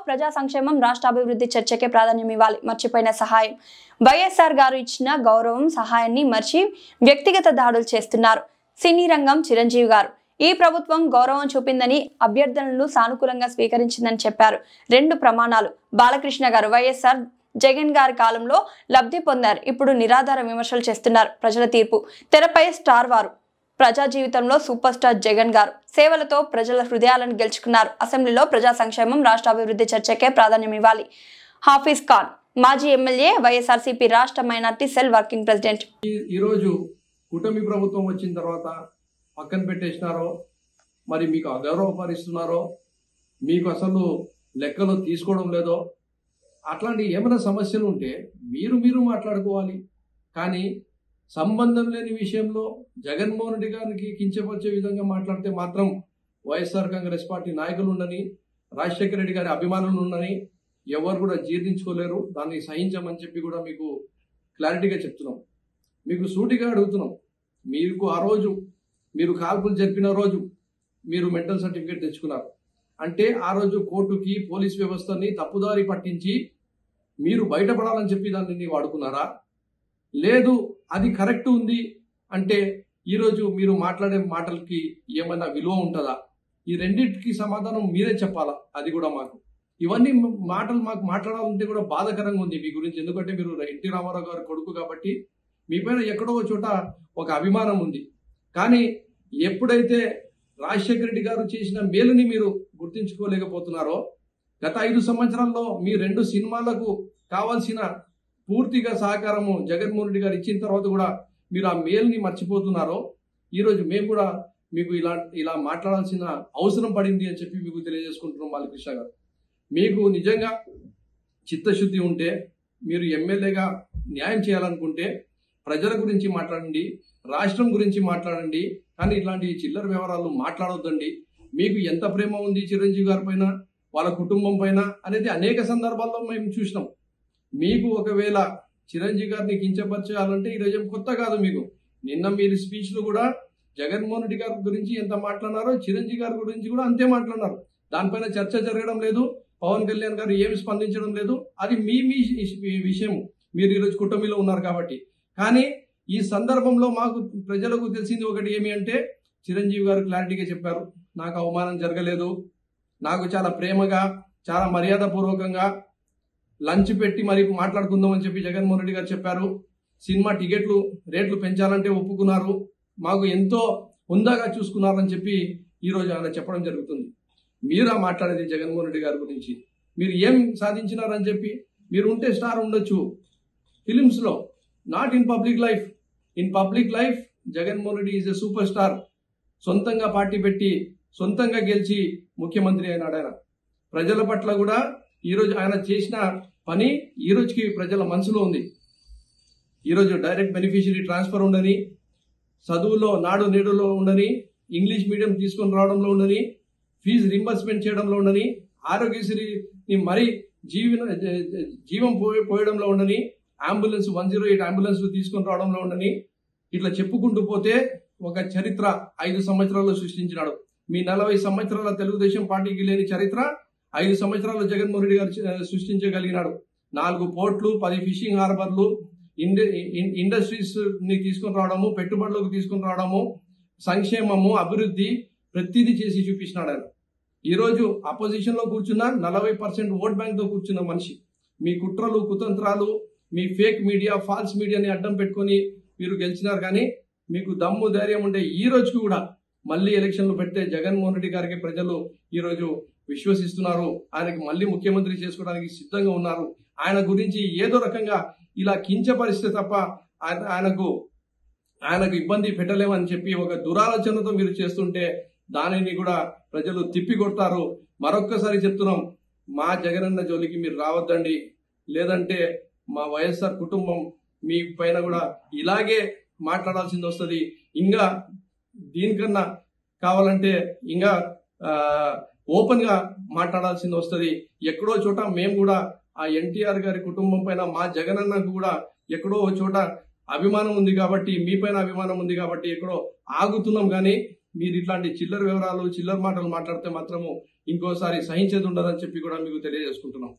ప్రజా సంక్షేమం రాష్ట్ర అభివృద్ధి చర్చకే ప్రాధాన్యం ఇవ్వాలి. మర్చిపోయిన సహాయం. వైఎస్ఆర్ గారు ఇచ్చిన గౌరవం సహాయాన్ని మర్చి వ్యక్తిగత దాడులు చేస్తున్నారు. సినీ రంగం చిరంజీవి గారు. ఈ ప్రభుత్వం గౌరవం చూపిందని, అభ్యర్థనలను సానుకూలంగా స్వీకరించిందని చెప్పారు. 2 ప్రమాణాలు. బాలకృష్ణ గారు వైఎస్ఆర్ జగన్ గారి కాలంలో లబ్ధి పొందారు. ఇప్పుడు నిరాధార విమర్శలు చేస్తున్నారు. ప్రజల తీర్పు. తెరపై స్టార్ వారు. ప్రజా జీవితంలో సూపర్ స్టార్ జగన్ గారు సేవలతో ప్రజల హృదయాలను గెలుచుకున్నారు. అసెంబ్లీలో ప్రజా సంక్షేమం రాష్ట్ర అభివృద్ధి చర్చకే ప్రాధాన్యం ఇవ్వాలి. హాఫీజ్ ఖాన్ మాజీ ఎమ్మెల్యే, వైఎస్ఆర్సీపీ రాష్ట్ర మైనార్టీ సెల్ వర్కింగ్ ప్రెసిడెంట్. ఈ రోజు కూటమి ప్రభుత్వం వచ్చిన తర్వాత పక్కన పెట్టేసినారో, మరి మీకు అగౌరవపరుస్తున్నారో, మీకు అసలు లెక్కలో తీసుకోవడం లేదో, అట్లాంటి ఏమైనా సమస్యలు ఉంటే మీరు మాట్లాడుకోవాలి. కానీ సంబంధం లేని విషయంలో జగన్మోహన్ రెడ్డి గారికి కించపరిచే విధంగా మాట్లాడితే మాత్రం వైఎస్ఆర్ కాంగ్రెస్ పార్టీ నాయకులు ఉండని, రాజశేఖర రెడ్డి గారి అభిమానులు ఉండని ఎవరు కూడా జీర్ణించుకోలేరు. దాన్ని సహించమని చెప్పి కూడా మీకు క్లారిటీగా చెప్తున్నాం. మీకు సూటిగా అడుగుతున్నాం. మీకు ఆ రోజు మీరు కాల్పులు జరిపిన రోజు మీరు మెంటల్ సర్టిఫికేట్ తెచ్చుకున్నారు అంటే ఆ రోజు కోర్టుకి, పోలీస్ వ్యవస్థని తప్పుదారి పట్టించి మీరు బయటపడాలని చెప్పి దాన్ని వాడుకున్నారా? లేదు అది కరెక్ట్ ఉంది అంటే ఈరోజు మీరు మాట్లాడే మాటలకి ఏమైనా విలువ ఉంటుందా? ఈ రెండింటికి సమాధానం మీరే చెప్పాలా. అది కూడా మాకు ఇవన్నీ మాటలు మాకు మాట్లాడాలంటే కూడా బాధాకరంగా ఉంది మీ గురించి. ఎందుకంటే మీరు ఎన్టీ రామారావు గారి కొడుకు కాబట్టి మీ పైన ఎక్కడో చోట ఒక అభిమానం ఉంది. కానీ ఎప్పుడైతే రాజశేఖర రెడ్డి గారు చేసిన మేలుని మీరు గుర్తించుకోలేకపోతున్నారో, గత 5 సంవత్సరాల్లో మీ 2 సినిమాలకు కావాల్సిన పూర్తిగా సహకారము జగన్మోహన్ రెడ్డి గారు ఇచ్చిన తర్వాత కూడా మీరు ఆ మేలుని మర్చిపోతున్నారో, ఈరోజు మేము కూడా మీకు ఇలా మాట్లాడాల్సిన అవసరం పడింది అని చెప్పి మీకు తెలియజేసుకుంటున్నాం. బాలకృష్ణ గారు, మీకు నిజంగా చిత్తశుద్ధి ఉంటే, మీరు ఎమ్మెల్యేగా న్యాయం చేయాలనుకుంటే ప్రజల గురించి మాట్లాడండి, రాష్ట్రం గురించి మాట్లాడండి. కానీ ఇట్లాంటి చిల్లర వ్యవహారాలు మాట్లాడొద్దండి. మీకు ఎంత ప్రేమ ఉంది చిరంజీవి గారి పైన, వాళ్ళ కుటుంబం పైన అనేది అనేక సందర్భాల్లో మేము చూసినాం. మీకు ఒకవేళ చిరంజీవి గారిని కించపరచాలంటే ఈరోజు కొత్త కాదు. మీకు నిన్న మీరు స్పీచ్లు కూడా జగన్మోహన్ రెడ్డి గారి గురించి ఎంత మాట్లాడినారో చిరంజీవి గారి గురించి కూడా అంతే మాట్లాడినారు. దానిపైన చర్చ జరగడం లేదు. పవన్ కళ్యాణ్ గారు ఏమి స్పందించడం లేదు. అది మీ విషయం. మీరు ఈరోజు కుటుంబంలో ఉన్నారు కాబట్టి. కానీ ఈ సందర్భంలో మాకు ప్రజలకు తెలిసింది ఒకటి ఏమి అంటే, చిరంజీవి గారు క్లారిటీగా చెప్పారు, నాకు అవమానం జరగలేదు, నాకు చాలా ప్రేమగా, చాలా మర్యాదపూర్వకంగా లంచ్ పెట్టి మరి మాట్లాడుకుందామని చెప్పి జగన్మోహన్ రెడ్డి గారు చెప్పారు. సినిమా టికెట్లు రేట్లు పెంచాలంటే ఒప్పుకున్నారు, మాకు ఎంతో హుందాగా చూసుకున్నారని చెప్పి ఈరోజు ఆయన చెప్పడం జరుగుతుంది. మీరా మాట్లాడేది జగన్మోహన్ రెడ్డి గారి గురించి? మీరు ఏం సాధించినారని చెప్పి. మీరు ఉంటే స్టార్ ఉండొచ్చు ఫిలిమ్స్లో, not in public life. In public life Jaganmohan Reddy is a super star. సొంతంగా పార్టీ పెట్టి సొంతంగా గెలిచి ముఖ్యమంత్రి అయినాడు ఆయన. ప్రజల పట్ల కూడా ఈరోజు ఆయన చేసిన పని ఈ రోజుకి ప్రజల మనసులో ఉంది. ఈరోజు డైరెక్ట్ బెనిఫిషియరీ ట్రాన్స్ఫర్ ఉండని, చదువులో నాడు నేడులో ఉండని, ఇంగ్లీష్ మీడియం తీసుకొని రావడంలో ఉండని, ఫీజు రింబర్స్మెంట్ చేయడంలో ఉండని, ఆరోగ్యశ్రీని మరీ జీవం పోయడంలో ఉండని, అంబులెన్స్ 108 అంబులెన్స్ తీసుకొని రావడంలో ఉండని, ఇట్లా చెప్పుకుంటూ పోతే ఒక చరిత్ర 5 సంవత్సరాల్లో సృష్టించినాడు. మీ 40 సంవత్సరాల తెలుగుదేశం పార్టీకి లేని చరిత్ర 5 సంవత్సరాల్లో జగన్మోహన్ రెడ్డి గారు సృష్టించగలిగినాడు. 4 పోర్ట్లు, 10 ఫిషింగ్ హార్బర్లు, ఇండస్ట్రీస్ ని తీసుకొని రావడము, పెట్టుబడులకు తీసుకొని రావడము, సంక్షేమము, అభివృద్ధి ప్రతిదీ చేసి చూపించినాడు ఆయన. ఈరోజు అపోజిషన్ లో కూర్చున్న 40% ఓట్ బ్యాంక్ తో కూర్చున్న మనిషి. మీ కుట్రలు, కుతంత్రాలు, మీ ఫేక్ మీడియా, ఫాల్స్ మీడియాని అడ్డం పెట్టుకొని మీరు గెలిచినారు. కానీ మీకు దమ్ము ధైర్యం ఉండే ఈ రోజుకి కూడా మళ్ళీ ఎలక్షన్లు పెడితే జగన్మోహన్ రెడ్డి గారికి ప్రజలు ఈరోజు విశ్వసిస్తున్నారు. ఆయనకి మళ్ళీ ముఖ్యమంత్రి చేసుకోవడానికి సిద్ధంగా ఉన్నారు. ఆయన గురించి ఏదో రకంగా ఇలా కించపరిస్తే తప్ప ఆయనకు ఇబ్బంది పెట్టలేమని చెప్పి ఒక దురాలోచనతో మీరు చేస్తుంటే దానిని కూడా ప్రజలు తిప్పి కొడతారు. మరొక్కసారి చెప్తున్నాం, మా జగనన్న జోలికి మీరు రావద్దండి. లేదంటే మా వైఎస్ఆర్ కుటుంబం మీ పైన కూడా ఇలాగే మాట్లాడాల్సింది వస్తుంది. ఇంకా దీనికన్నా కావాలంటే ఇంకా ఓపెన్ గా మాట్లాడాల్సింది వస్తుంది. ఎక్కడో చోట మేము కూడా ఆ ఎన్టీఆర్ గారి కుటుంబం పైన, మా జగనన్నకు కూడా ఎక్కడో చోట అభిమానం ఉంది కాబట్టి, మీ పైన అభిమానం ఉంది కాబట్టి ఎక్కడో ఆగుతున్నాం. కానీ మీరు ఇట్లాంటి చిల్లర వివరాలు చిల్లర మాటలు మాట్లాడితే మాత్రము ఇంకోసారి సహించేది ఉండదని చెప్పి కూడా మీకు తెలియజేసుకుంటున్నాం.